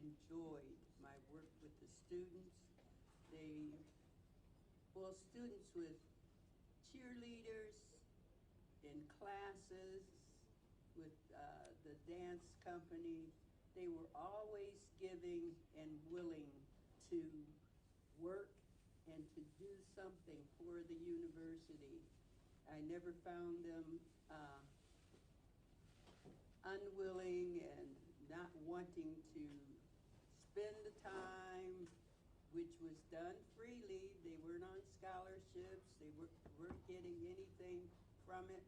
enjoyed my work with the students. They, well, students with cheerleaders, in classes, with the dance company, they were always giving and willing to work and to do something for the university. I never found them unwilling and not wanting to spend the time, which was done freely. They weren't on scholarships. They weren't getting anything from it.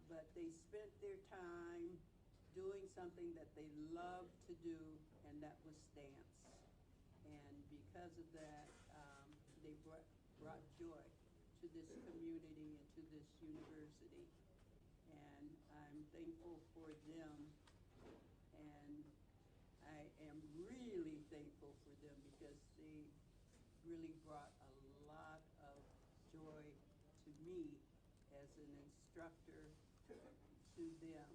But they spent their time doing something that they loved to do, and that was dance. And because of that, they brought joy to this community and to this university. And I'm thankful for them. And I am really thankful for them because they really brought a lot of joy to me as an instructor to them.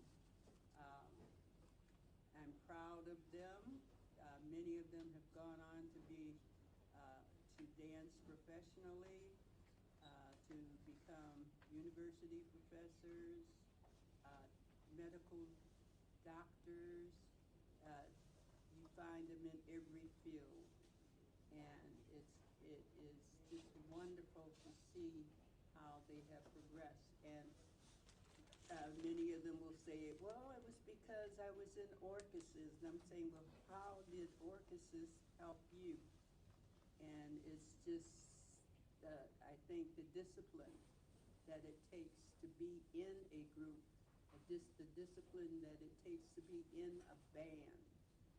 I'm proud of them. Many of them have gone on to be to dance professionally, to become university professors, medical doctors. You find them in every field, and it is just wonderful to see how they have progressed. And many of them will say, well, it was because I was in orcheses. And I'm saying, well, how did orcheses help you? And it's just, I think, the discipline that it takes to be in a group, the discipline that it takes to be in a band,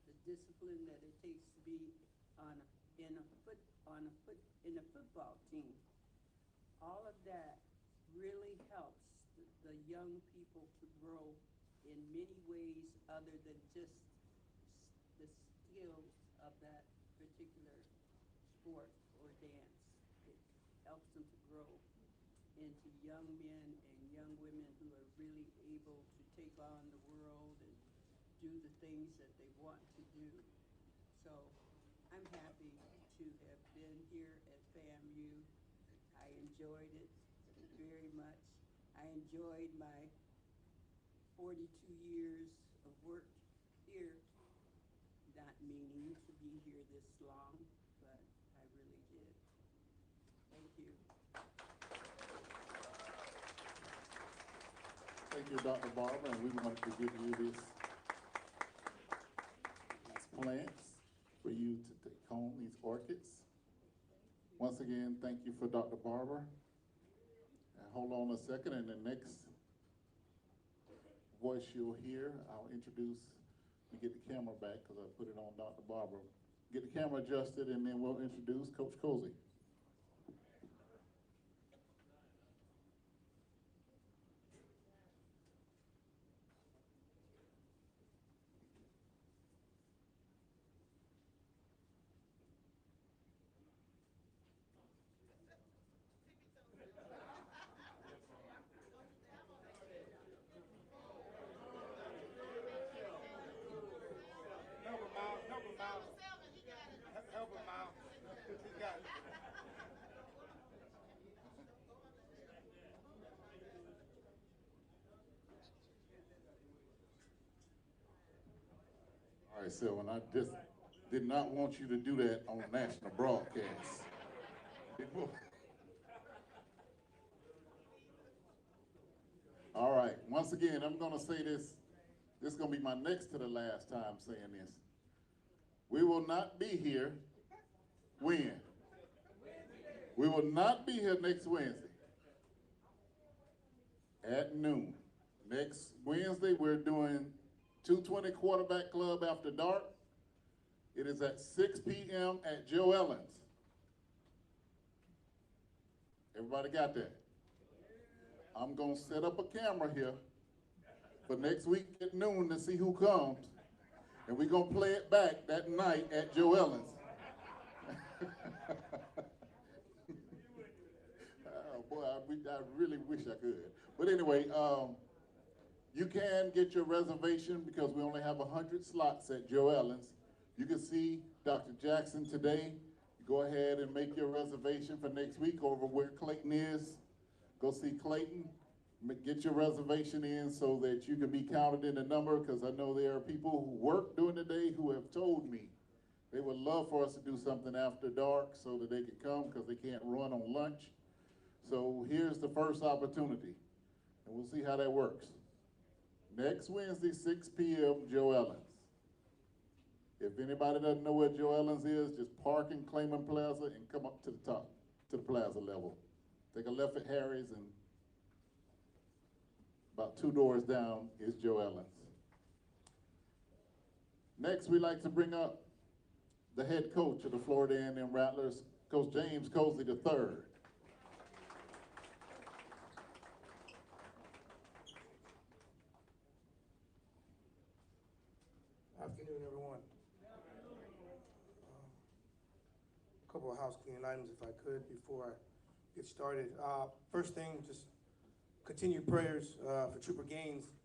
the discipline that it takes to be in a football team. All of that really helps the young people to grow in many ways other than just the skills of that particular sport or dance. It helps them to grow into young men and young women who are really able to take on the world and do the things that they want to do. So I'm happy to have been here at FAMU. I enjoyed it very much. I enjoyed my 42 years of work here, not meaning to be here this long, but I really did. Thank you. Thank you, Dr. Barber, and we wanted to give you these plants for you to take home, these orchids. Once again, thank you for Dr. Barber. And hold on a second, and the next voice you'll hear, I'll introduce, we get the camera back because I put it on Dr. Barber. Get the camera adjusted, and then we'll introduce Coach Cozy. Help him out. He got it. All right, Sylvan, I just did not want you to do that on national broadcast. All right, once again, I'm gonna say this. This is gonna be my next to the last time saying this. We will not be here when? We will not be here next Wednesday at noon. Next Wednesday, we're doing 220 Quarterback Club After Dark. It is at 6 p.m. at Joe Ellen's. Everybody got that? I'm going to set up a camera here for next week at noon to see who comes. And we're going to play it back that night at Joe Ellen's. Oh boy, I really wish I could. But anyway, You can get your reservation because we only have 100 slots at Joe Ellen's. You can see Dr. Jackson today. Go ahead and make your reservation for next week over where Clayton is. Go see Clayton. Get your reservation in so that you can be counted in the number, because I know there are people who work during the day who have told me they would love for us to do something after dark so that they can come because they can't run on lunch. So here's the first opportunity, and we'll see how that works. Next Wednesday, 6 p.m., Joe Ellen's. If anybody doesn't know where Joe Ellen's is, just park in Clayman Plaza and come up to the top, to the plaza level. Take a left at Harry's, and about 2 doors down is Joe Ellen's. Next, we'd like to bring up the head coach of the Florida A&M Rattlers, Coach James Cosley III. Afternoon, everyone. A couple of housekeeping items, if I could, before I get started. First thing, just continued prayers for Trooper Gaines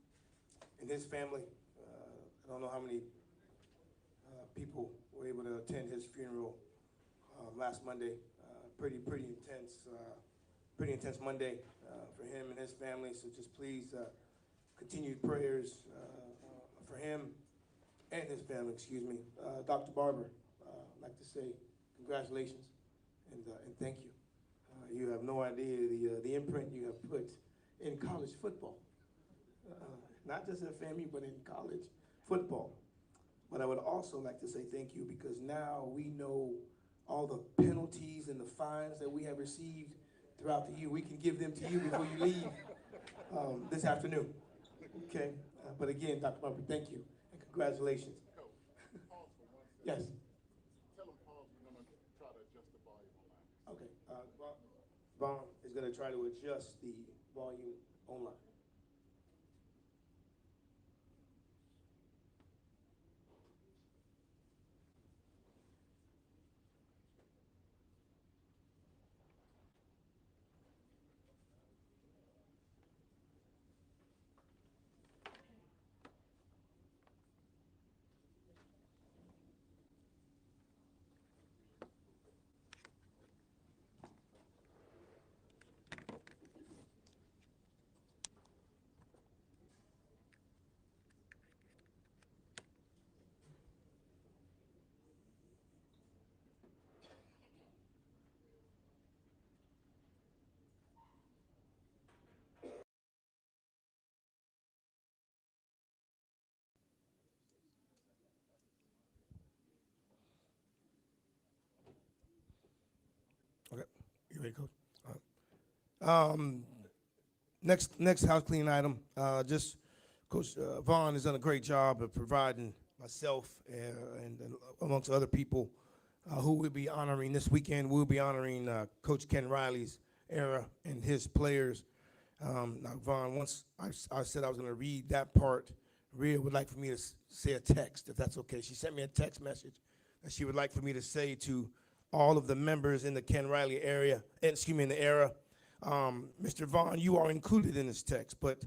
and his family. I don't know how many people were able to attend his funeral last Monday. Pretty intense Monday for him and his family. So just please continued prayers for him and his family, excuse me. Dr. Barber, I'd like to say congratulations and thank you. You have no idea the imprint you have put in college football. Not just in FAMU, but in college football. But I would also like to say thank you because now we know all the penalties and the fines that we have received throughout the year. We can give them to you before you leave this afternoon. Okay? But again, Dr. Barber, thank you and congratulations. Coach, pause for 1 second. Yes. Tell them pause, we're going to try to adjust the volume online. Okay. Vaughn is going to try to adjust the volume online. Okay, you ready, Coach? All right. Next house cleaning item. Just Coach Vaughn has done a great job of providing myself and amongst other people who we'll be honoring this weekend. We'll be honoring Coach Ken Riley's era and his players. Now, Vaughn, once I said I was going to read that part, Rhea would like for me to say a text, if that's okay. She sent me a text message that she would like for me to say to all of the members in the Ken Riley area, in the era. Mr. Vaughn, you are included in this text, but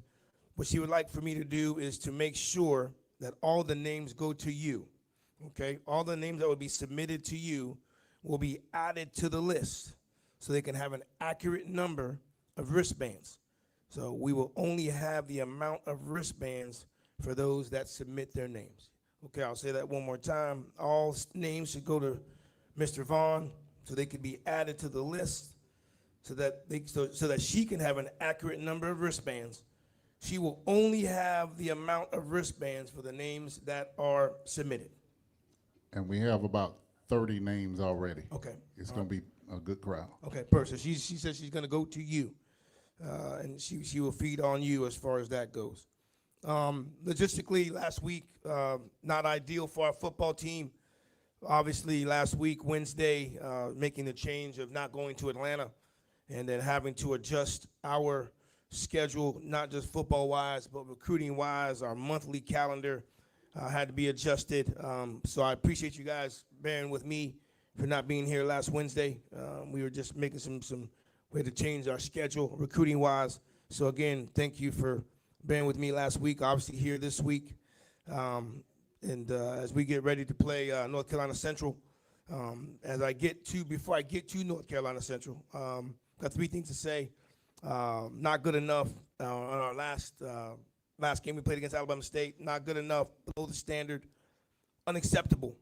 what she would like for me to do is to make sure that all the names go to you, okay? All the names that will be submitted to you will be added to the list so they can have an accurate number of wristbands. So we will only have the amount of wristbands for those that submit their names. Okay, I'll say that one more time. All names should go to Mr. Vaughn so they could be added to the list so that she can have an accurate number of wristbands. She will only have the amount of wristbands for the names that are submitted. And we have about 30 names already. Okay. It's going to be a good crowd. Okay, perfect. She said she's going to go to you, and she will feed on you as far as that goes. Logistically, last week, not ideal for our football team. Obviously, last week, Wednesday, making the change of not going to Atlanta and then having to adjust our schedule, not just football-wise, but recruiting-wise. Our monthly calendar had to be adjusted. So I appreciate you guys bearing with me for not being here last Wednesday. We were just making we had to change our schedule recruiting-wise. So again, thank you for bearing with me last week, obviously here this week. As we get ready to play North Carolina Central, before I get to North Carolina Central, got 3 things to say. Not good enough on our last game we played against Alabama State. Not good enough, below the standard, unacceptable.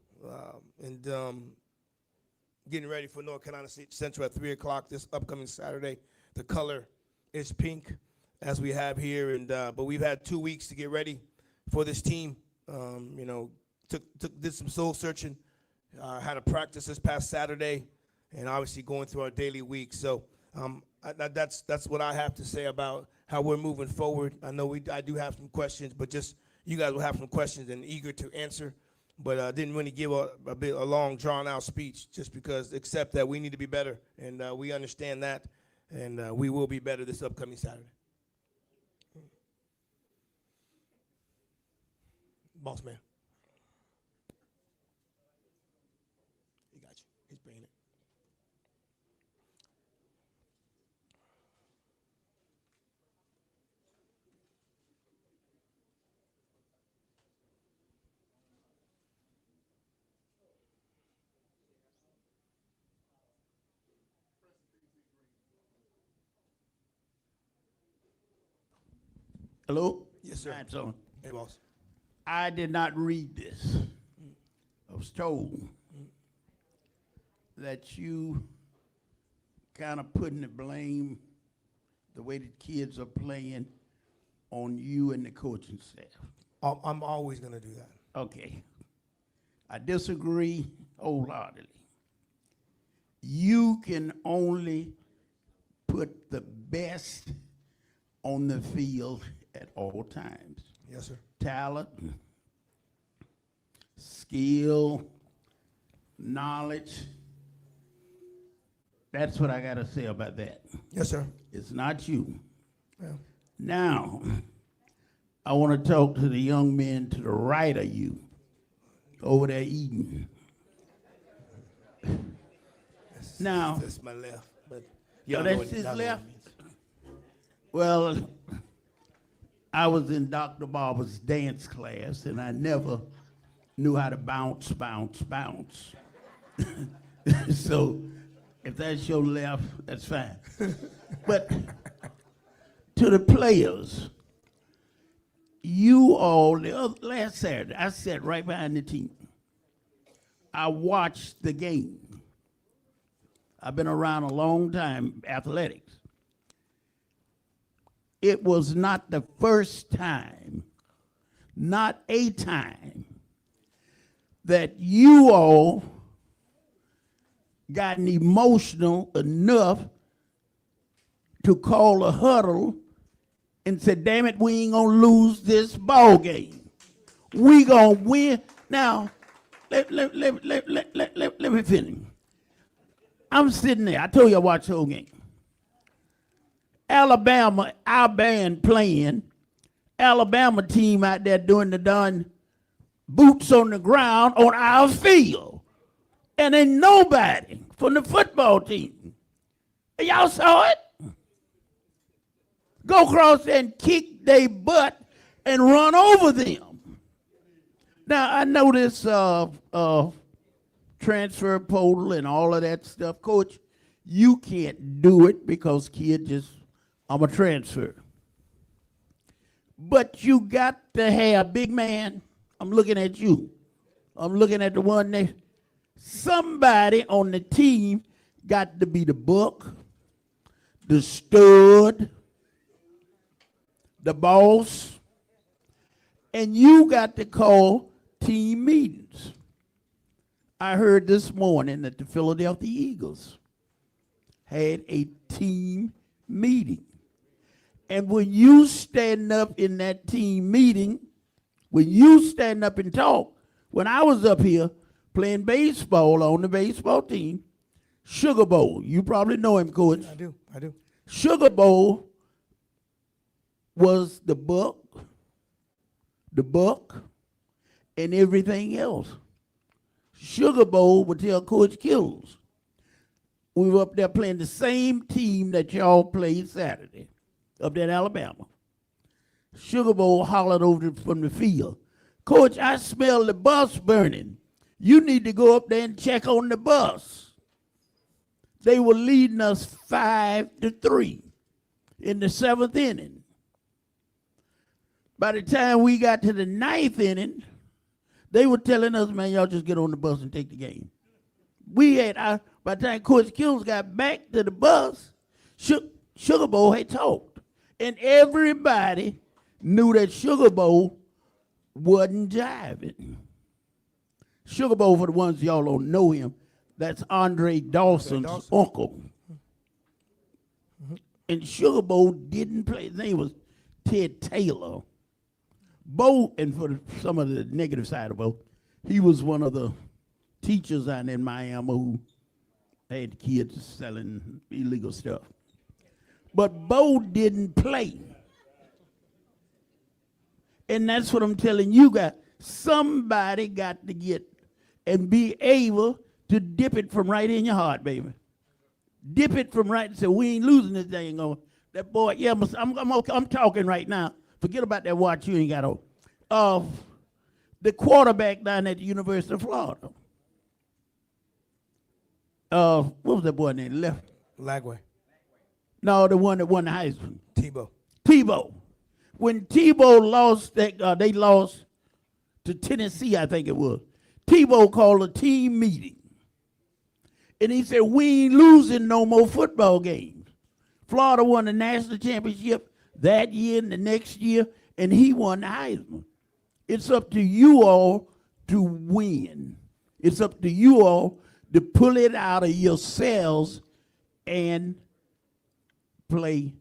Getting ready for North Carolina Central at 3 o'clock this upcoming Saturday. The color is pink, as we have here, but we've had 2 weeks to get ready for this team. Did some soul searching, had a practice this past Saturday, and obviously going through our daily week. So that's what I have to say about how we're moving forward. I know I do have some questions, but just you guys will have some questions and eager to answer. But I didn't really give a long, drawn-out speech, just because, except that we need to be better, and we understand that, and we will be better this upcoming Saturday. Boss man. He got you. He's bringing it. Hello? Yes, sir. Lights on. Hey, boss. I did not read this. I was told that you kind of putting the blame, the way the kids are playing, on you and the coaching staff. I'm always going to do that. Okay. I disagree wholeheartedly. You can only put the best on the field at all times. Yes, sir. Talent, skill, knowledge. That's what I got to say about that. Yes, sir. It's not you. Yeah. Now, I want to talk to the young men to the right of you over there eating. Now, That's my left. But oh, that's his left? Well, I was in Dr. Barber's dance class, and I never knew how to bounce. So if that's your left, that's fine. But to the players, you all, last Saturday, I sat right behind the team. I watched the game. I've been around a long time, athletics. It was not the first time, not a time, that you all gotten emotional enough to call a huddle and say, damn it, we ain't gonna lose this ball game. We gonna win. Now, let me finish. I'm sitting there. I told you I watched the whole game. Alabama, our band playing. Alabama team out there doing the darn boots on the ground on our field. And ain't nobody from the football team. Y'all saw it? Go across and kick their butt and run over them. Now, I know this transfer portal and all of that stuff. Coach, you can't do it because kid just, I'm a transfer. But you got to have, big man, I'm looking at you. I'm looking at the one next. Somebody on the team got to be the book, the stud, the boss, and you got to call team meetings. I heard this morning that the Philadelphia Eagles had a team meeting. And when you stand up in that team meeting, when you stand up and talk, when I was up here playing baseball on the baseball team, Sugar Bowl, you probably know him, Coach. I do. Sugar Bowl was the book, and everything else. Sugar Bowl would tell Coach Kills. We were up there playing the same team that y'all played Saturday, up there in Alabama. Sugar Bowl hollered over from the field, "Coach, I smell the bus burning. You need to go up there and check on the bus." They were leading us 5-3 in the 7th inning. By the time we got to the 9th inning, they were telling us, "Man, y'all just get on the bus and take the game." By the time Coach Kills got back to the bus, Sugar Bowl had talked. And everybody knew that Sugar Bowl wasn't jiving. Sugar Bowl, for the ones y'all don't know him, that's Andre Dawson's uncle. And Sugar Bowl didn't play. His name was Ted Taylor. Bo, and for some of the negative side of Bo, he was one of the teachers out in Miami who had kids selling illegal stuff. But Bo didn't play. And that's what I'm telling you guys. Somebody got to get and be able to dip it from right in your heart, baby. Dip it from right and say, "We ain't losing this dang on." That boy, yeah, I'm talking right now. Forget about that watch you ain't got on. The quarterback down at the University of Florida. What was that boy name? Left. Lagway. No, the one that won the Heisman. Tebow. When Tebow lost, they lost to Tennessee, I think it was. Tebow called a team meeting. And he said, "We ain't losing no more football games." Florida won the national championship that year and the next year, and he won the Heisman. It's up to you all to win. It's up to you all to pull it out of yourselves and play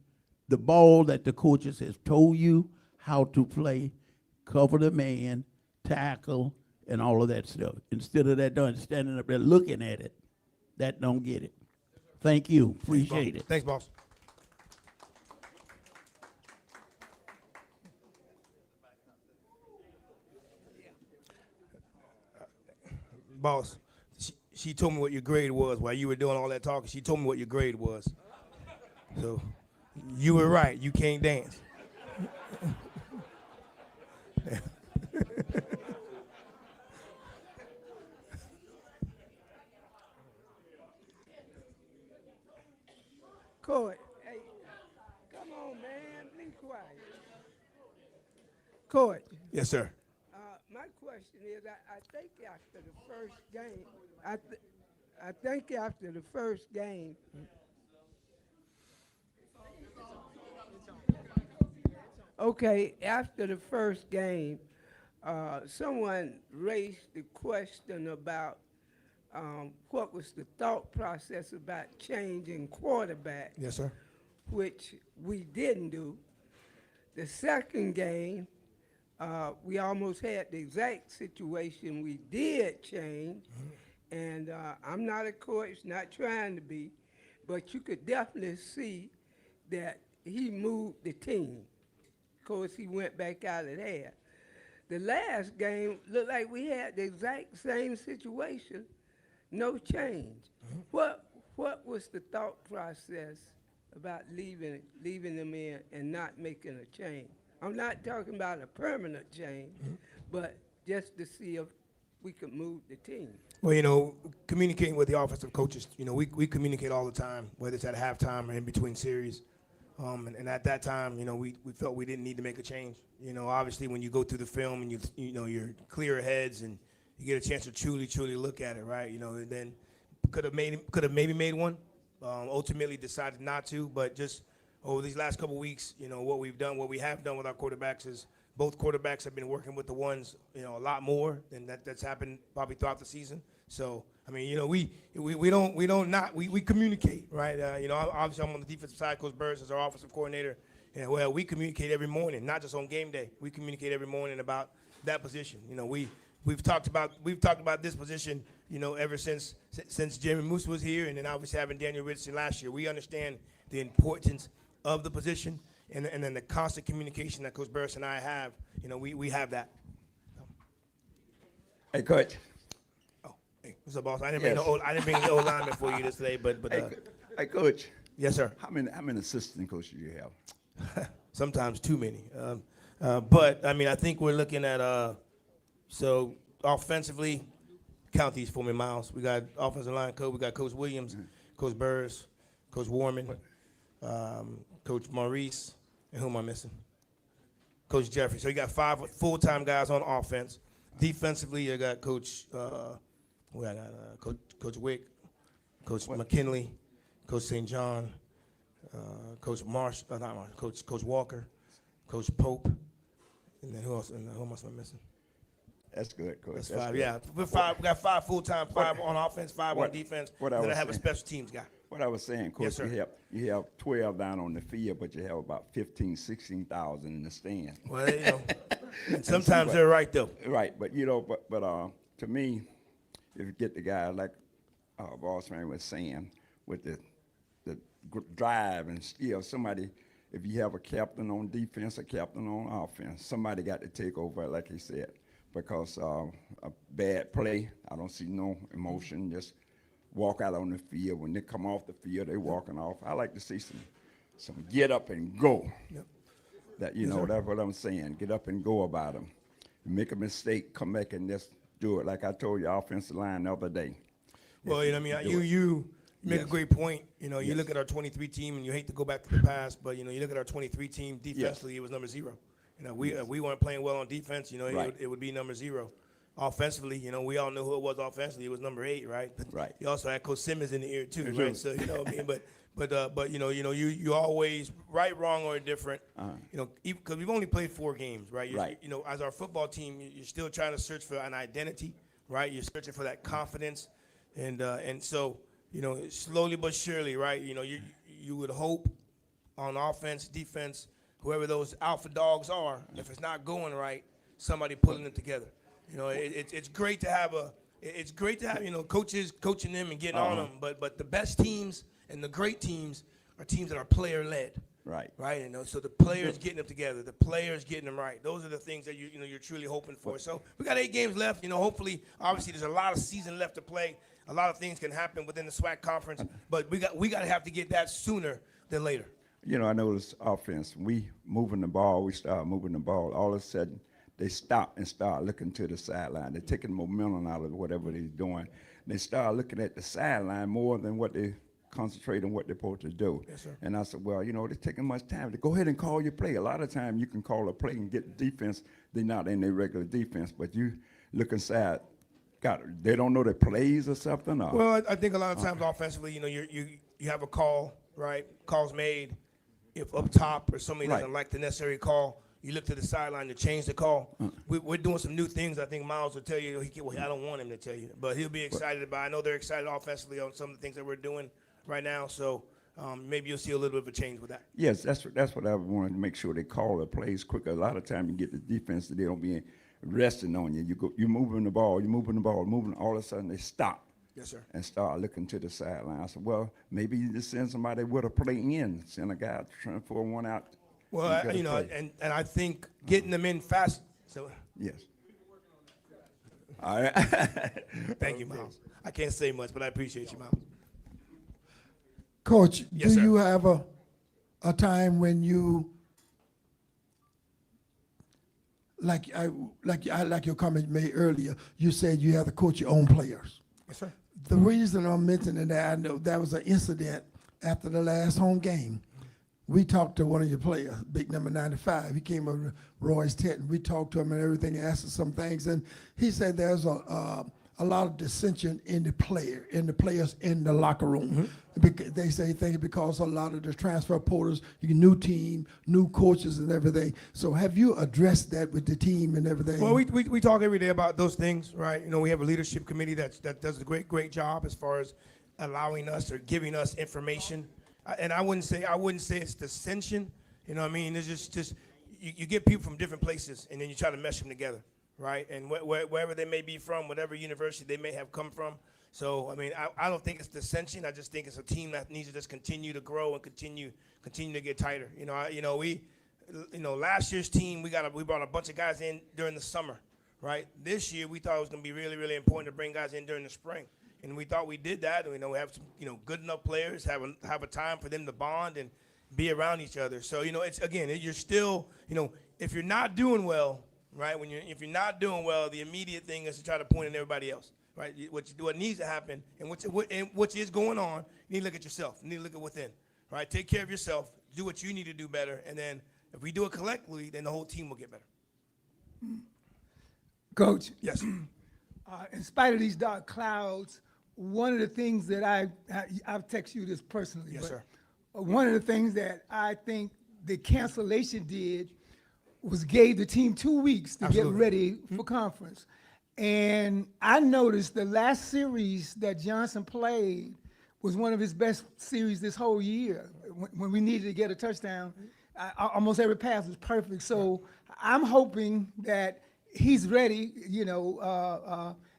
the ball that the coaches has told you how to play, cover the man, tackle, and all of that stuff. Instead of that done standing up there looking at it, that don't get it. Thank you. Appreciate it. Thanks, boss. Boss, she told me what your grade was while you were doing all that talking. She told me what your grade was. So you were right. You can't dance. Court, hey, come on, man, be quiet. Court, Yes, sir. my question is, I think after the first game, I think after the first game, okay, after the first game, someone raised the question about what was the thought process about changing quarterback, Yes, sir. which we didn't do. The second game, we almost had the exact situation we did change, and I'm not a coach, not trying to be, but you could definitely see that he moved the team. Of course, he went back out of there. The last game looked like we had the exact same situation, no change. What was the thought process about leaving them in and not making a change? I'm not talking about a permanent change, but just to see if we could move the team. Well, communicating with the offensive coaches, we communicate all the time, whether it's at halftime or in between series. And at that time, we felt we didn't need to make a change. Obviously when you go through the film and you're clearer heads and you get a chance to truly look at it, right? And then could have maybe made one. Ultimately decided not to, but just over these last couple of weeks, what we have done with our quarterbacks is both quarterbacks have been working with the ones, a lot more than that's happened probably throughout the season. So, we communicate, right? Obviously I'm on the defensive side, Coach Burris is our offensive coordinator. And we communicate every morning, not just on game day. We communicate every morning about that position. We've talked about this position, ever since Jeremy Moose was here, and then obviously having Daniel Richardson last year. We understand the importance of the position, and then the constant communication that Coach Burris and I have. We have that. Hey, Coach. Oh, hey, what's up, boss? I didn't bring the old lineman for you today, but Hey, Coach. yes, sir. How many assistant coaches do you have? Sometimes too many. But I mean, I think we're looking at so offensively, count these for me, Miles. We got offensive line coach. We got Coach Williams, Coach Burrs, Coach Warman, Coach Maurice, and who am I missing? Coach Jeffrey. So you got 5 full-time guys on offense. Defensively, you got Coach Coach Wick, Coach McKinley, Coach St. John, Coach Marsh, not Marsh, Coach Walker, Coach Pope, and then who else? And who else am I missing? That's good, Coach. That's That's 5. good. Yeah, we got 5 full-time, 5 on offense, 5 on defense. what I and then was I have a saying- special teams guy. What I was saying, Coach, Yes, sir. you have 12 down on the field, but you have about 15, 16,000 in the stand. Well, and sometimes they're right though. Right, but to me, if you get the guy like Boss Man was saying, with the drive and skill, somebody, if you have a captain on defense, a captain on offense, somebody got to take over, like he said, because a bad play, I don't see no emotion, just walk out on the field. When they come off the field, they walking off. I like to see some get up and go. Yep. That's what I'm saying. Get up and go about them. Make a mistake, come back and just do it. Like I told you, offensive line the other day. Well, you make a great point. You look at our 23 team, and you hate to go back to the past, but you look at our 23 team defensively, it was number 0. We weren't playing well on defense. Right. It would be number 0. Offensively, we all know who it was offensively. It was number 8, right? But Right. You also had Coach Simmons in the ear too, Sure. right? So what I mean. But you always right, wrong, or indifferent. Because we've only played 4 games, right? Right. As our football team, you're still trying to search for an identity, right? You're searching for that confidence, and so slowly but surely, right? You would hope on offense, defense, whoever those alpha dogs are, if it's not going right, somebody pulling them together. It's great to have coaches coaching them and getting on them, but the best teams and the great teams are teams that are player led. Right. Right. So the players getting them together, the players getting them right. Those are the things that you're truly hoping for. So we got 8 games left. Hopefully, obviously, there's a lot of season left to play. A lot of things can happen within the SWAC conference, but we got to have to get that sooner than later. I noticed offense. We start moving the ball. All of a sudden, they stop and start looking to the sideline. They're taking momentum out of whatever they're doing. They start looking at the sideline more than what they concentrate on what they're supposed to do. Yes, sir. And I said, well, they're taking much time. Go ahead and call your play. A lot of time you can call a play and get defense. They're not in their regular defense, but you look inside. They don't know their plays or something? Or? Well, I think a lot of times offensively, you have a call, right? Call's made. If up top or somebody doesn't like the necessary call, you look to the sideline to change the call. We're doing some new things. I think Miles will tell you. I don't want him to tell you, but he'll be excited about. I know they're excited offensively on some of the things that we're doing right now. So maybe you'll see a little bit of a change with that. Yes, that's what I wanted to make sure they call the plays quicker. A lot of time you get the defense that they don't be resting on you. You're moving the ball, all of a sudden they stop. Yes, sir. And start looking to the sideline. I said, well, maybe you just send somebody with a play in, send a guy trying for one out. Well, and I think getting them in fast. So Yes. All right. thank you, Miles. I can't say much, but I appreciate you, Miles. Coach, Yes, do sir. you have a time when you like your comment made earlier? You said you have to coach your own players. Yes, sir. The reason I'm mentioning that, I know that was an incident after the last home game. We talked to one of your players, big number 95. He came over to Roy's tent, and we talked to him and everything, and asked him some things. And he said there's a lot of dissension in the players in the locker room. They say things because a lot of the transfer portals, new team, new coaches and everything. So have you addressed that with the team and everything? Well, we talk every day about those things, right? We have a leadership committee that does a great job as far as allowing us or giving us information. And I wouldn't say it's dissension. It's just you get people from different places, and then you try to mesh them together, right? And wherever they may be from, whatever university they may have come from. So I don't think it's dissension. I just think it's a team that needs to just continue to grow and continue to get tighter. Last year's team we brought a bunch of guys in during the summer, right? This year we thought it was going to be really, really important to bring guys in during the spring. And we thought we did that. We have some, good enough players, have a time for them to bond and be around each other. So, you're still, if you're not doing well, right? If you're not doing well, the immediate thing is to try to point at everybody else, right? What needs to happen, and which is going on, you need to look at yourself. You need to look at within, right? Take care of yourself. Do what you need to do better, and then if we do it collectively, then the whole team will get better. Coach, Yes. in spite of these dark clouds, one of the things that I've texted you this personally. Yes, but sir. One of the things that I think the cancellation did was gave the team 2 weeks to Absolutely. get ready for conference. And I noticed the last series that Johnson played was one of his best series this whole year. When we needed to get a touchdown, almost every pass was perfect. So I'm hoping that he's ready,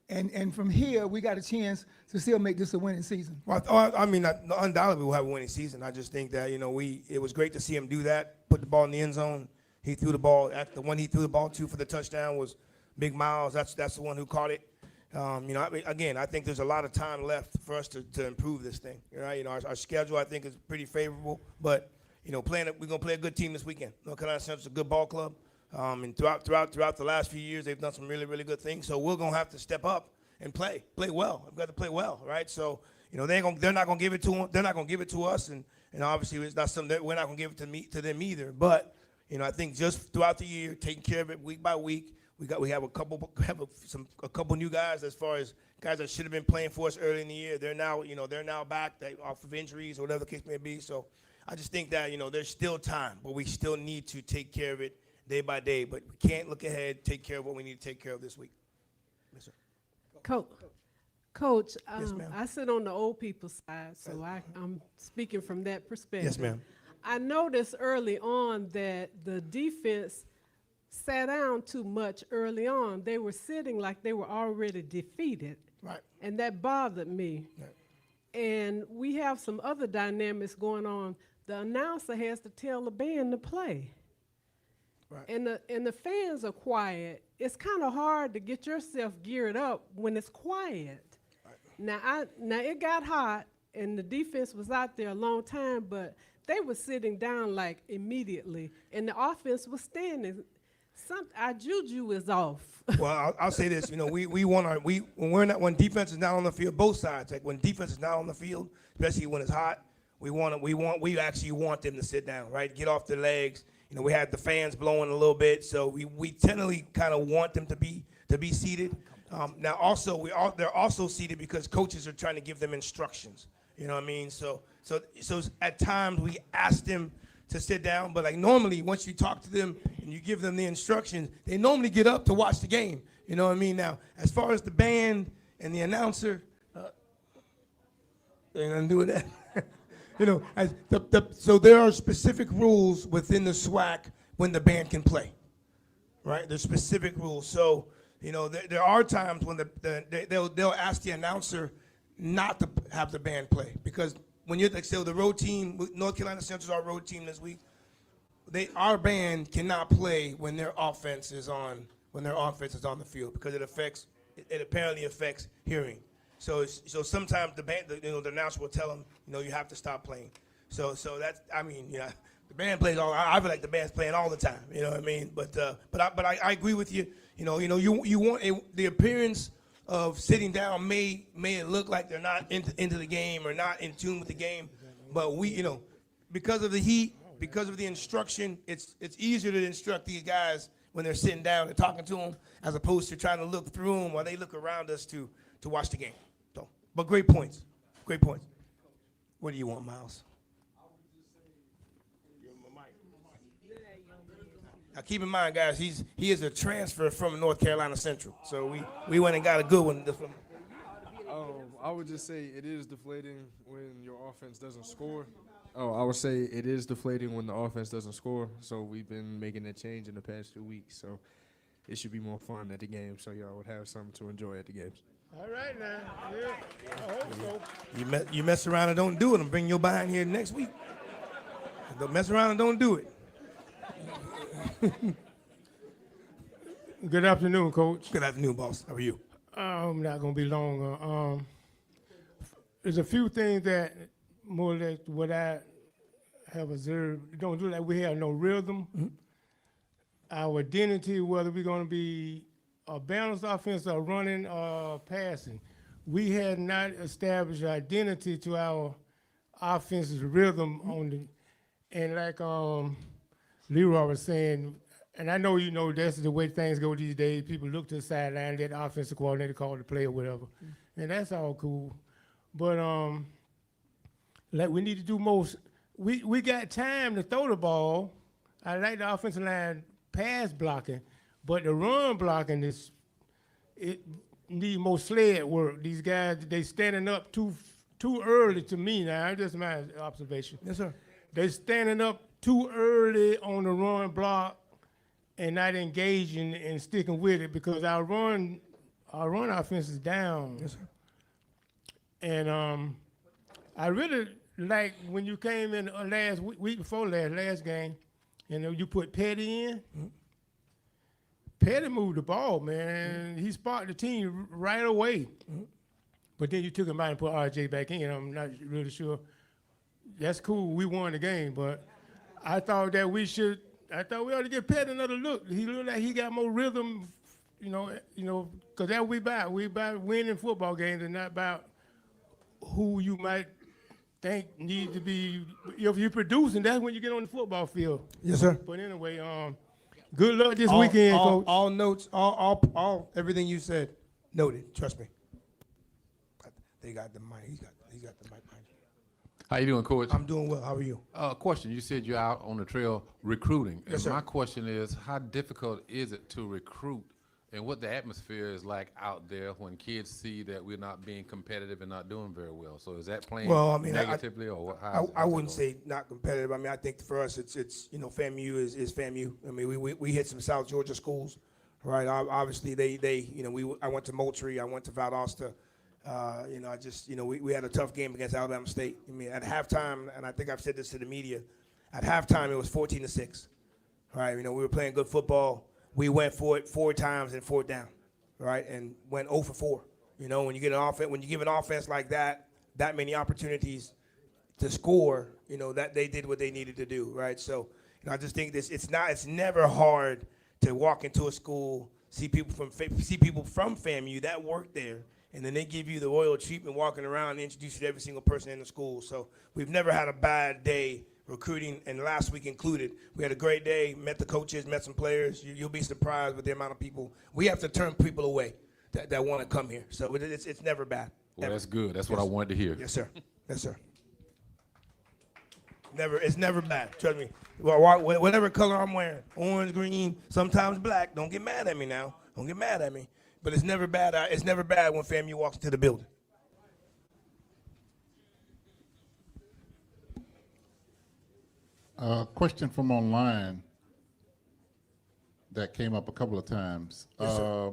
and from here we got a chance to still make this a winning season. Well, I mean, undoubtedly we'll have a winning season. I just think that it was great to see him do that. Put the ball in the end zone. He threw the ball. The one he threw the ball to for the touchdown was Big Miles. That's the one who caught it. I think there's a lot of time left for us to improve this thing. Right? Our schedule I think is pretty favorable, but we're gonna play a good team this weekend. North Carolina Central's a good ball club. And throughout the last few years, they've done some really, really good things. So we're gonna have to step up and play well. We've got to play well, right? So they're not gonna give it to them. They're not gonna give it to us, and obviously it's not something that we're not gonna give it to them either. But I think just throughout the year, taking care of it week by week, we have a couple new guys as far as guys that should have been playing for us early in the year. They're now back off of injuries or whatever the case may be. So I just think that there's still time, but we still need to take care of it day by day. But we can't look ahead, take care of what we need to take care of this week. Yes, sir. Coach, Yes, ma'am. I sit on the old people's side, so I'm speaking from that perspective. Yes, ma'am. I noticed early on that the defense sat down too much early on. They were sitting like they were already defeated. Right. And that bothered me. Right. And we have some other dynamics going on. The announcer has to tell the band to play. Right. And the fans are quiet. It's kind of hard to get yourself geared up when it's quiet. Right. Now it got hot, and the defense was out there a long time, but they were sitting down like immediately, and the offense was standing. Our juju is off. Well, I'll say this. When defense is not on the field, both sides. Like when defense is not on the field, especially when it's hot, we actually want them to sit down, right? Get off their legs. We had the fans blowing a little bit, so we generally kind of want them to be seated. Now, also they're also seated because coaches are trying to give them instructions. You know what I mean? So at times we ask them to sit down, but like normally once you talk to them and you give them the instructions, they normally get up to watch the game. You know what I mean? Now, as far as the band and the announcer, they ain't gonna do with that. So there are specific rules within the SWAC when the band can play, right? There's specific rules. So there are times when they'll ask the announcer not to have the band play because when you're the road team, North Carolina Central's our road team this week. Our band cannot play when their offense is on the field because it apparently affects hearing. So sometimes the band, the announcer will tell them, you have to stop playing. So that's, the band plays I feel like the band's playing all the time. You know what I mean? But I agree with you. You want the appearance of sitting down may look like they're not into the game or not in tune with the game, but because of the heat, because of the instruction, it's easier to instruct these guys when they're sitting down and talking to them as opposed to trying to look through them while they look around us to watch the game. So, but great points. What do you want, Miles? Now keep in mind, guys, he is a transfer from North Carolina Central, so we went and got a good one. I would just say it is deflating when your offense doesn't score. I would say it is deflating when the offense doesn't score. So we've been making that change in the past 2 weeks. So it should be more fun at the game. So y'all would have something to enjoy at the games. All right now, yeah, I hope so. You mess around and don't do it, and bring your behind here next week. Don't mess around and don't do it. Good afternoon, Coach. Good afternoon, boss. How are you? I'm not going to be long. There's a few things that more or less what I have observed. Don't do that. We have no rhythm. our identity, whether we're going to be a balanced offense or running or passing. We had not established identity to our offense's rhythm on the, and like Leroy was saying, and I know you know that's the way things go these days. People look to the sideline, let the offensive coordinator call the play or whatever, and that's all cool. But like we need to do most. We got time to throw the ball. I like the offensive line pass blocking, but the run blocking it need more sled work. These guys, they standing up too early to me now. That's my observation. Yes, sir. They standing up too early on the run block and not engaging and sticking with it because our run offense is down. Yes, sir. And I really like when you came in last week before last game, you put Petty in. Mm-hmm. Petty moved the ball, man. Mm-hmm. He sparked the team right away. Mm-hmm. But then you took him out and put RJ back in. I'm not really sure. That's cool. We won the game, but I thought that we ought to give Petty another look. He looked like he got more rhythm, because that's what we about. We about winning football games and not about who you might think need to be. If you're producing, that's when you get on the football field. Yes, sir. But anyway, good luck this weekend, Coach. All notes, all everything you said, noted. Trust me. They got the mic. He got the mic behind you. How you doing, Coach? I'm doing well. How are you? Question. You said you're out on the trail recruiting. Yes, and sir. My question is, how difficult is it to recruit, and what the atmosphere is like out there when kids see that we're not being competitive and not doing very well? So is that playing negatively, or what? I wouldn't say not competitive. I mean, I think for us, it's FAMU is FAMU. I mean, we hit some South Georgia schools, right? Obviously, I went to Moultrie, I went to Valdosta. We had a tough game against Alabama State. I mean, at halftime, and I think I've said this to the media, at halftime it was 14-6. Right? We were playing good football. We went for it 4 times in 4th down, right? And went 0 for 4. When you get an offense, when you give an offense like that many opportunities to score, that they did what they needed to do, right? So, I just think it's never hard to walk into a school, see people from FAMU that work there. And then they give you the royal treatment walking around and introduce you to every single person in the school. So we've never had a bad day recruiting, and last week included. We had a great day, met the coaches, met some players. You'll be surprised with the amount of people. We have to turn people away that want to come here. So it's never bad. Well, ever. that's good. That's what I wanted to hear. Yes, sir. Yes, sir. It's never bad. Trust me. Whatever color I'm wearing, orange, green, sometimes black. Don't get mad at me now. Don't get mad at me. But it's never bad. It's never bad when FAMU walks into the building. Question from online that came up a couple of times. Yes, sir.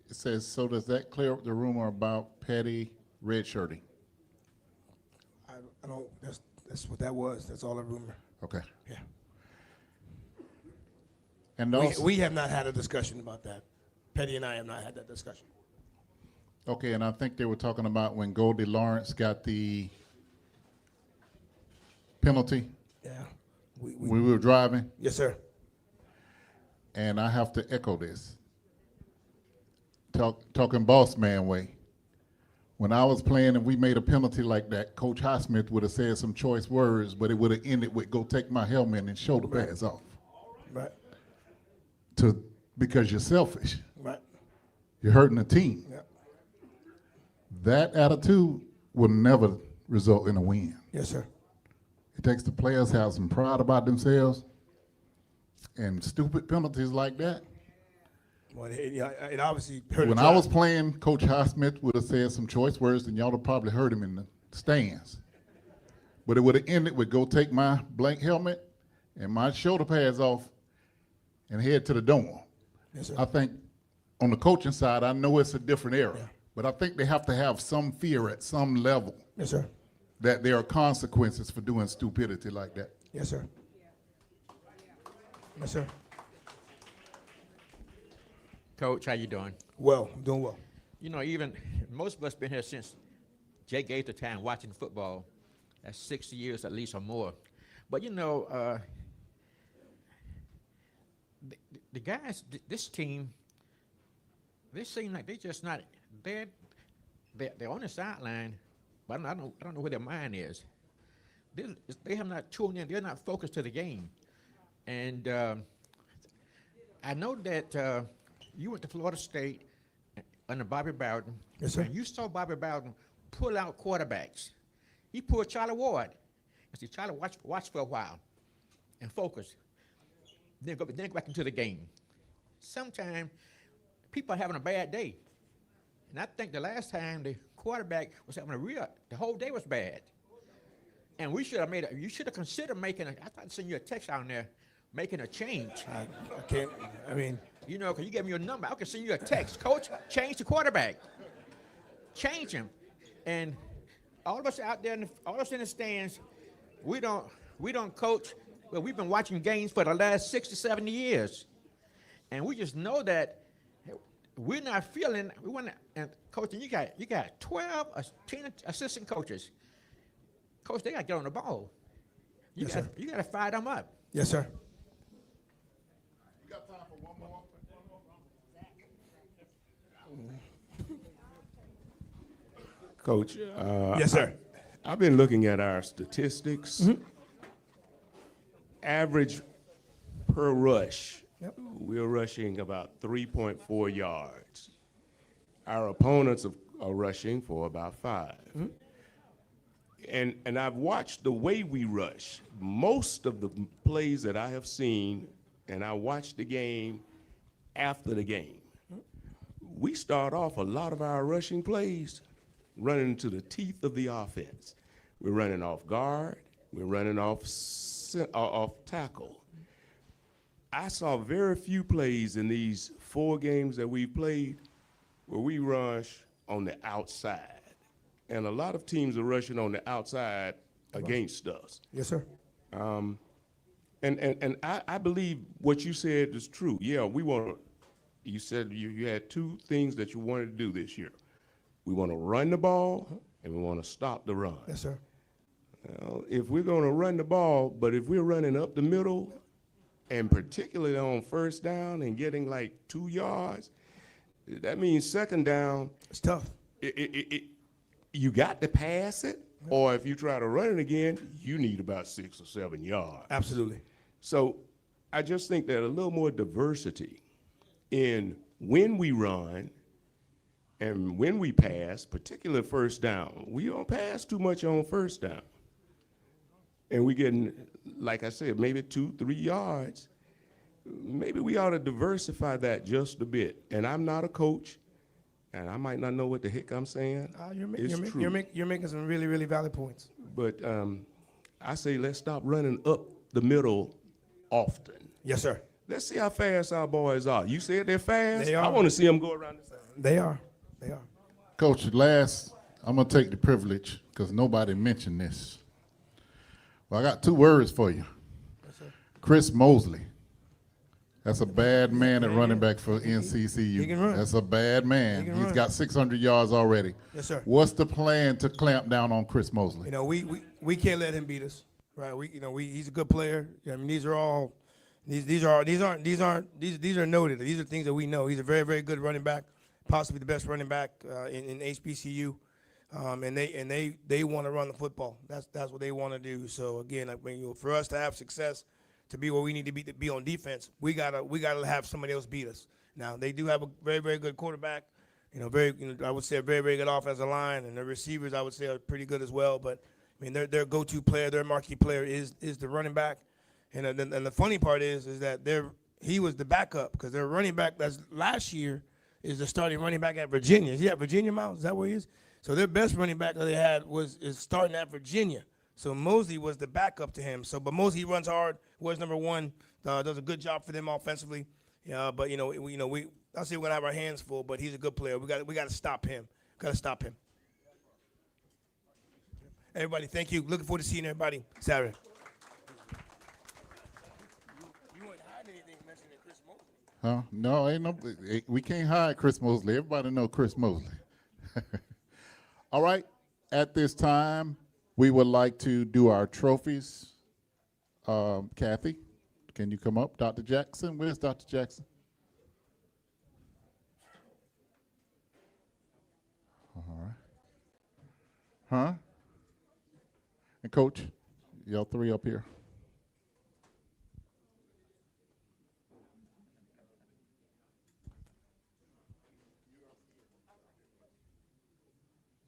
It says, so does that clear up the rumor about Petty redshirting? I don't. That's what that was. That's all a rumor. Okay. Yeah. And also, We have not had a discussion about that. Petty and I have not had that discussion. okay, and I think they were talking about when Goldie Lawrence got the penalty. Yeah. We were driving, Yes, sir. and I have to echo this. Talking boss man way. When I was playing and we made a penalty like that, Coach Highsmith would have said some choice words, but it would have ended with "Go take my helmet and shoulder pads off." Right. Because you're selfish. Right. You're hurting the team. Yeah. That attitude will never result in a win. Yes, sir. It takes the players to have some pride about themselves, and stupid penalties like that. Well, it obviously hurt. When I was playing, Coach Highsmith would have said some choice words, and y'all would probably heard him in the stands. But it would have ended with "Go take my blank helmet and my shoulder pads off and head to the dorm." Yes, sir. I think on the coaching side, I know it's a different era, but I think they have to have some fear at some level Yes, sir. that there are consequences for doing stupidity like that. Yes, sir. Yes, sir. Coach, how you doing? Well, I'm doing well. Even most of us been here since Jay Gaither time watching football. That's 6 years at least or more. But you know, the guys, this team, they seem like they just not they're on the sideline, but I don't know where their mind is. They have not tuned in. They're not focused to the game, and I know that you went to Florida State under Bobby Bowden. Yes, sir. And you saw Bobby Bowden pull out quarterbacks. He pulled Charlie Ward. I said, Charlie, watch for a while and focus. Then go back into the game. Sometimes people are having a bad day. And I think the last time the quarterback was having the whole day was bad. And we should have you should have considered making I thought I'd send you a text out there, making a change. I can't, I mean. You know, because you gave me your number. I could send you a text. Coach, change the quarterback. Change him. And all of us out there, all of us in the stands, we don't coach, but we've been watching games for the last 60, 70 years. And we just know that we're not feeling, and coaching, you got 12 or 10 assistant coaches. Coach, they got to get on the ball. You got to fire them up. Yes, sir. You got time for one more? Coach. Yes, sir. I've been looking at our statistics. Mm-hmm. Average per rush, Yep. we're rushing about 3.4 yards. Our opponents are rushing for about 5. Mm-hmm. And I've watched the way we rush. Most of the plays that I have seen, and I watched the game after the game, we start off a lot of our rushing plays running into the teeth of the offense. We're running off guard. We're running off tackle. I saw very few plays in these 4 games that we played where we rush on the outside. And a lot of teams are rushing on the outside against us. Yes, sir. And I believe what you said is true. Yeah, you said you had 2 things that you wanted to do this year. We want to run the ball, and we want to stop the run. Yes, sir. If we're going to run the ball, but if we're running up the middle, and particularly on first down and getting like 2 yards, that means second down. It's tough. You got to pass it, or if you try to run it again, you need about 6 or 7 yards. Absolutely. So I just think that a little more diversity in when we run and when we pass, particularly first down. We don't pass too much on first down. And we getting, like I said, maybe 2-3 yards. Maybe we ought to diversify that just a bit. And I'm not a coach, and I might not know what the heck I'm saying. You're making some really, really valid points. But I say let's stop running up the middle often. Yes, sir. Let's see how fast our boys are. You said they're fast? They are. I want to see them go around the side. They are. They are. Coach, I'm going to take the privilege because nobody mentioned this. Well, I got 2 words for you. Yes, sir. Chris Mosley. That's a bad man at running back for NCCU. He can run. That's a bad man. He's run. got 600 yards already. Yes, sir. What's the plan to clamp down on Chris Mosley? You know, we can't let him beat us, right? He's a good player. I mean, these are noted. These are things that we know. He's a very, very good running back, possibly the best running back in HBCU. And they want to run the football. That's what they want to do. So again, for us to have success, to be where we need to be on defense, we gotta have somebody else beat us. Now they do have a very, very good quarterback. I would say a very, very good offensive line, and the receivers I would say are pretty good as well. But I mean, their go-to player, their marquee player is the running back. And the funny part is that he was the backup because their running back that's last year is the starting running back at Virginia. Is he at Virginia, Miles? Is that where he is? So their best running back that they had is starting at Virginia. So Mosley was the backup to him. But Mosley runs hard, was number 1, does a good job for them offensively. But I say we're gonna have our hands full, but he's a good player. We got to stop him. Everybody, thank you. Looking forward to seeing everybody Saturday. You weren't hiding anything mentioning Chris Mosley. Huh? No, we can't hide Chris Mosley. Everybody know Chris Mosley. All right, at this time, we would like to do our trophies Kathy, can you come up? Dr. Jackson, where's Dr. Jackson? All right. Huh? And Coach, y'all three up here.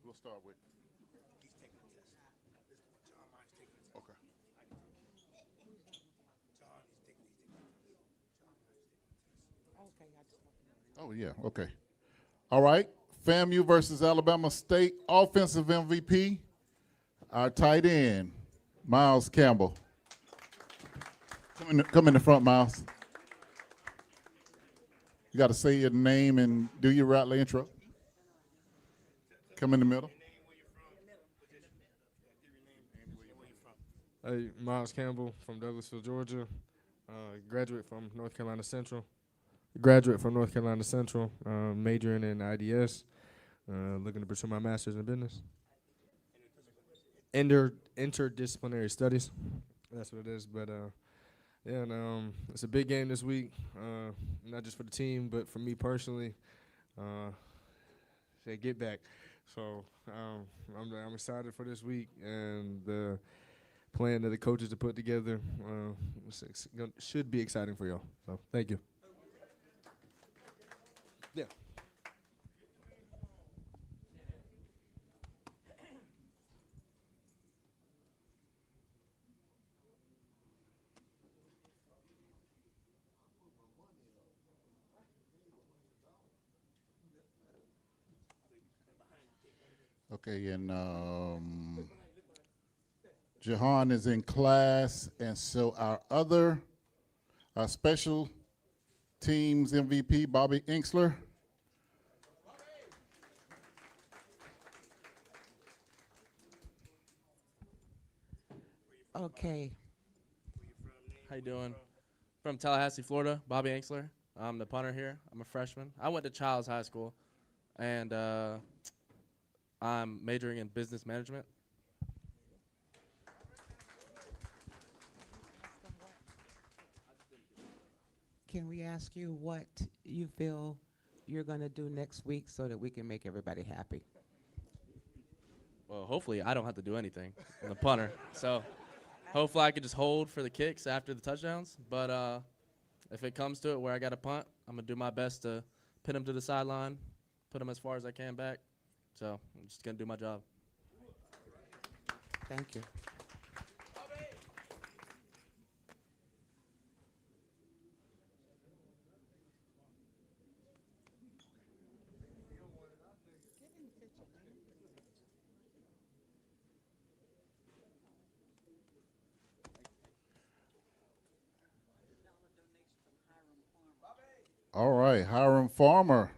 We'll start with. Okay. Oh, yeah, okay. All right, FAMU versus Alabama State offensive MVP, our tight end, Miles Campbell. Come in the front, Miles. You got to say your name and do your Rattler intro. Come in the middle. Hey, Miles Campbell from Douglasville, Georgia. Graduate from North Carolina Central. Majoring in IDS. Looking to pursue my master's in business. Interdisciplinary studies. That's what it is. But yeah, and, it's a big game this week. Not just for the team, but for me personally. Say get back. So I'm excited for this week and the plan that the coaches have put together. Should be exciting for y'all. So thank you. Yeah. Okay, and Jahan is in class, and so our special teams MVP, Bobby Inksler. Okay. How you doing? From Tallahassee, Florida, Bobby Inksler. I'm the punter here. I'm a freshman. I went to Childs High School, and I'm majoring in business management. Can we ask you what you feel you're going to do next week so that we can make everybody happy? Well, hopefully I don't have to do anything. I'm the punter. So hopefully I could just hold for the kicks after the touchdowns. But if it comes to it where I got to punt, I'm going to do my best to pin them to the sideline, put them as far as I can back. So I'm just going to do my job. Thank you. All right, Hiram Farmer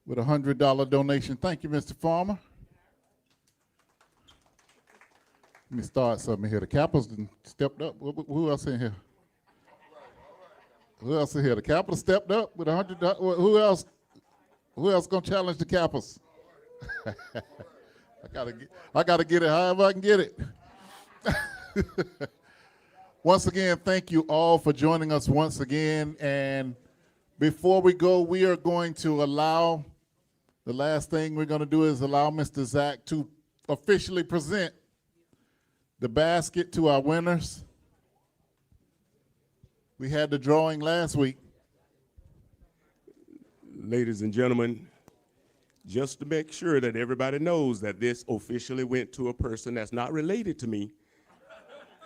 with a $100 donation. Thank you, Mr. Farmer. Let me start something here. The Capitals stepped up. Who else in here? Who else in here? The Capitals stepped up with $100. Who else? Who else gonna challenge the Capitals? I gotta get it however I can get it. Once again, thank you all for joining us once again. And before we go, we are going to allow, the last thing we're going to do is allow Mr. Zach to officially present the basket to our winners. We had the drawing last week. Ladies and gentlemen, just to make sure that everybody knows that this officially went to a person that's not related to me.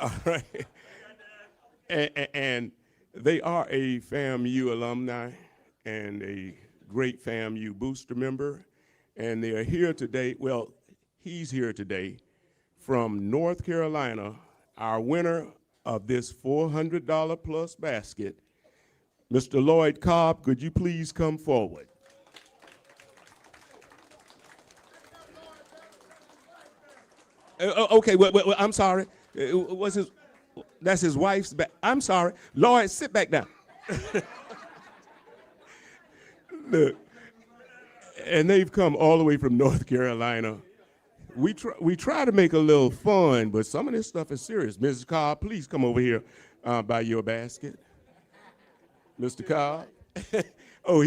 All right. And they are a FAMU alumni and a great FAMU booster member, and they are here today. Well, he's here today from North Carolina, our winner of this $400 plus basket. Mr. Lloyd Cobb, could you please come forward? Okay, well, I'm sorry. That's his wife's back. I'm sorry. Lloyd, sit back down. Look, and they've come all the way from North Carolina. we try to make a little fun, but some of this stuff is serious. Mrs. Cobb, please come over here by your basket. Mr. Cobb. Oh,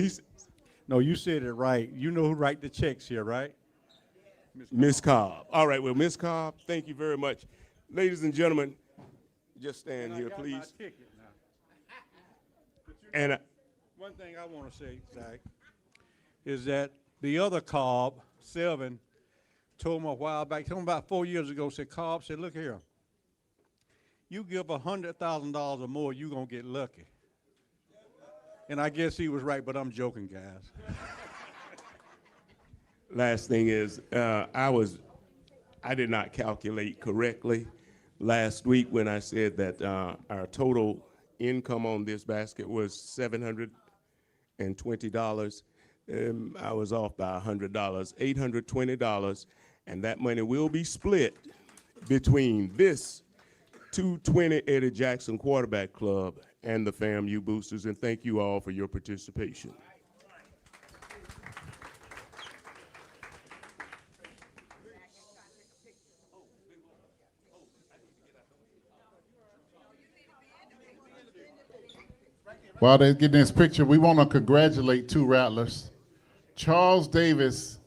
No, you said it right. You know who write the checks here, right? Miss Cobb. All right, well, Miss Cobb, thank you very much. Ladies and gentlemen, just stand here, please. And one thing I want to say, Zach, is that the other Cobb, Selvin, told me a while back, told me about 4 years ago, said, Cobb, said, look here, you give $100,000 or more, you're going to get lucky. And I guess he was right, but I'm joking, guys. last thing is, I did not calculate correctly last week when I said that our total income on this basket was $720. I was off by $100, $820, and that money will be split between this 220 Eddie Jackson Quarterback Club and the FAMU Boosters, and thank you all for your participation. While they're getting this picture, we want to congratulate two Rattlers. Charles Davis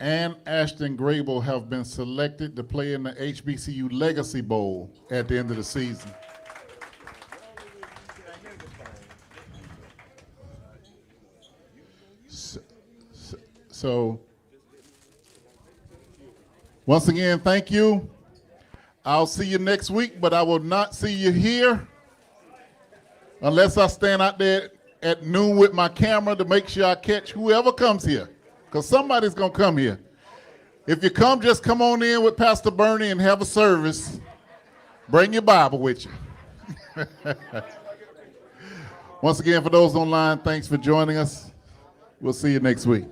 and Ashton Grable have been selected to play in the HBCU Legacy Bowl at the end of the season. So, once again, thank you. I'll see you next week, but I will not see you here unless I stand out there at noon with my camera to make sure I catch whoever comes here, because somebody's going to come here. If you come, just come on in with Pastor Bernie and have a service. Bring your Bible with you. Once again, for those online, thanks for joining us. We'll see you next week.